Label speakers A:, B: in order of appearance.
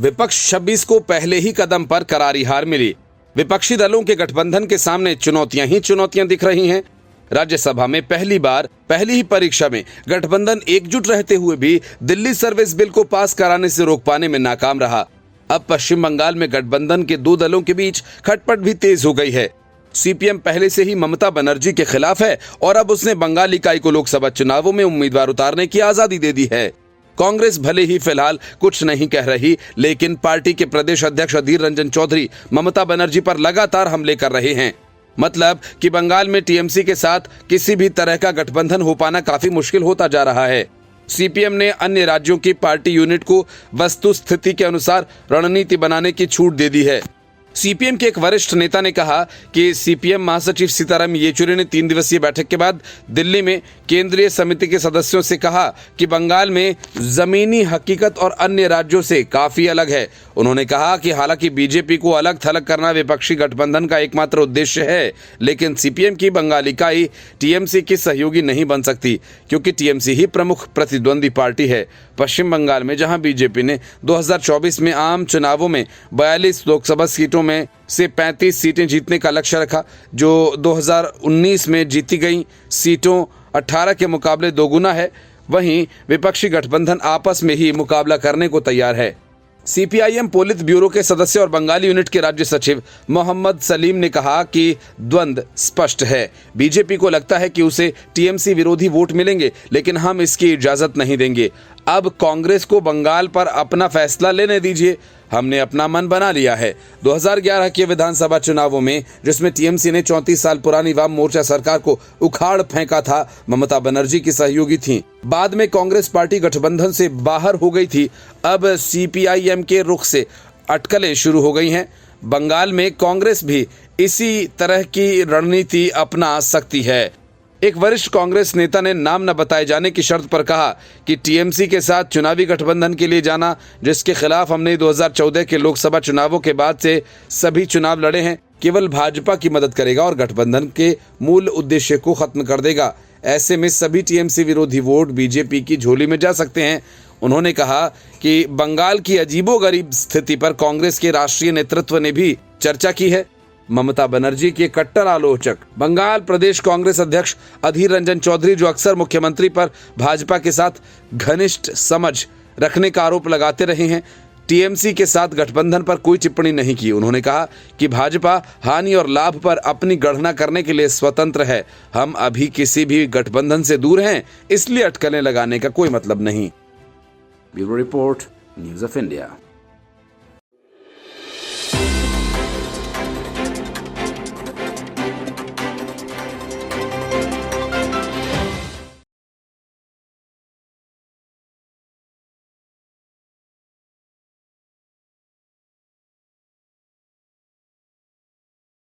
A: विपक्ष 26 को पहले ही कदम पर करारी हार मिली। विपक्षी दलों के गठबंधन के सामने चुनौतियां ही चुनौतियां दिख रही हैं। राज्यसभा में पहली बार पहली ही परीक्षा में गठबंधन एकजुट रहते हुए भी दिल्ली सर्विस बिल को पास कराने से रोक पाने में नाकाम रहा। अब पश्चिम बंगाल में गठबंधन के दो दलों के बीच खटपट भी तेज हो गई है। सीपीएम पहले से ही ममता बनर्जी के खिलाफ है और अब उसने बंगाल इकाई को लोकसभा चुनावों में उम्मीदवार उतारने की आजादी दे दी है। कांग्रेस भले ही फिलहाल कुछ नहीं कह रही, लेकिन पार्टी के प्रदेश अध्यक्ष अधीर रंजन चौधरी ममता बनर्जी पर लगातार हमले कर रहे हैं। मतलब कि बंगाल में टीएमसी के साथ किसी भी तरह का गठबंधन हो पाना काफी मुश्किल होता जा रहा है। सीपीएम ने अन्य राज्यों की पार्टी यूनिट को वस्तुस्थिति के अनुसार रणनीति बनाने की छूट दे दी है। सीपीएम के एक वरिष्ठ नेता ने कहा कि सीपीएम महासचिव सीताराम येचुरी ने 3 दिवसीय बैठक के बाद दिल्ली में केंद्रीय समिति के सदस्यों से कहा कि बंगाल में जमीनी हकीकत और अन्य राज्यों से काफी अलग है। उन्होंने कहा कि हालांकि बीजेपी को अलग थलग करना विपक्षी गठबंधन का एकमात्र उद्देश्य है, लेकिन सीपीएम की बंगाल इकाई टीएमसी की सहयोगी नहीं बन सकती, क्योंकि टीएमसी ही प्रमुख प्रतिद्वंदी पार्टी है। पश्चिम बंगाल में जहां बीजेपी ने 2024 में आम चुनावों में 42 लोकसभा सीटों में से 35 सीटें जीतने का लक्ष्य रखा, जो 2019 में जीती गई सीटों 18 के मुकाबले दोगुना है, वहीं विपक्षी गठबंधन आपस में ही मुकाबला करने को तैयार है। सीपीआईएम पोलित ब्यूरो के सदस्य और बंगाली यूनिट के राज्य सचिव मोहम्मद सलीम ने कहा कि द्वंद्व स्पष्ट है। बीजेपी को लगता है कि उसे टीएमसी विरोधी वोट मिलेंगे, लेकिन हम इसकी इजाजत नहीं देंगे। अब कांग्रेस को बंगाल पर अपना फैसला लेने दीजिए, हमने अपना मन बना लिया है। 2011 के विधानसभा चुनावों में, जिसमें टीएमसी ने 34 साल पुरानी वाम मोर्चा सरकार को उखाड़ फेंका था, ममता बनर्जी की सहयोगी थी। बाद में कांग्रेस पार्टी गठबंधन से बाहर हो गई थी। अब सीपीआईएम के रुख से अटकलें शुरू हो गई हैं। बंगाल में कांग्रेस भी इसी तरह की रणनीति अपना सकती है। एक वरिष्ठ कांग्रेस नेता ने नाम न बताए जाने की शर्त पर कहा कि टीएमसी के साथ चुनावी गठबंधन के लिए जाना, जिसके खिलाफ हमने 2014 के लोकसभा चुनावों के बाद से सभी चुनाव लड़े हैं, केवल भाजपा की मदद करेगा और गठबंधन के मूल उद्देश्य को खत्म कर देगा। ऐसे में सभी टीएमसी विरोधी वोट बीजेपी की झोली में जा सकते हैं। उन्होंने कहा कि बंगाल की अजीबोगरीब स्थिति पर कांग्रेस के राष्ट्रीय नेतृत्व ने भी चर्चा की है। ममता बनर्जी के कट्टर आलोचक बंगाल प्रदेश कांग्रेस अध्यक्ष अधीर रंजन चौधरी, जो अक्सर मुख्यमंत्री पर भाजपा के साथ घनिष्ठ समझ रखने का आरोप लगाते रहे हैं, टीएमसी के साथ गठबंधन पर कोई टिप्पणी नहीं की। उन्होंने कहा कि भाजपा हानि और लाभ पर अपनी गणना करने के लिए स्वतंत्र है। हम अभी किसी भी गठबंधन से दूर हैं, इसलिए अटकलें लगाने का कोई मतलब नहीं। Bureau report, news of India.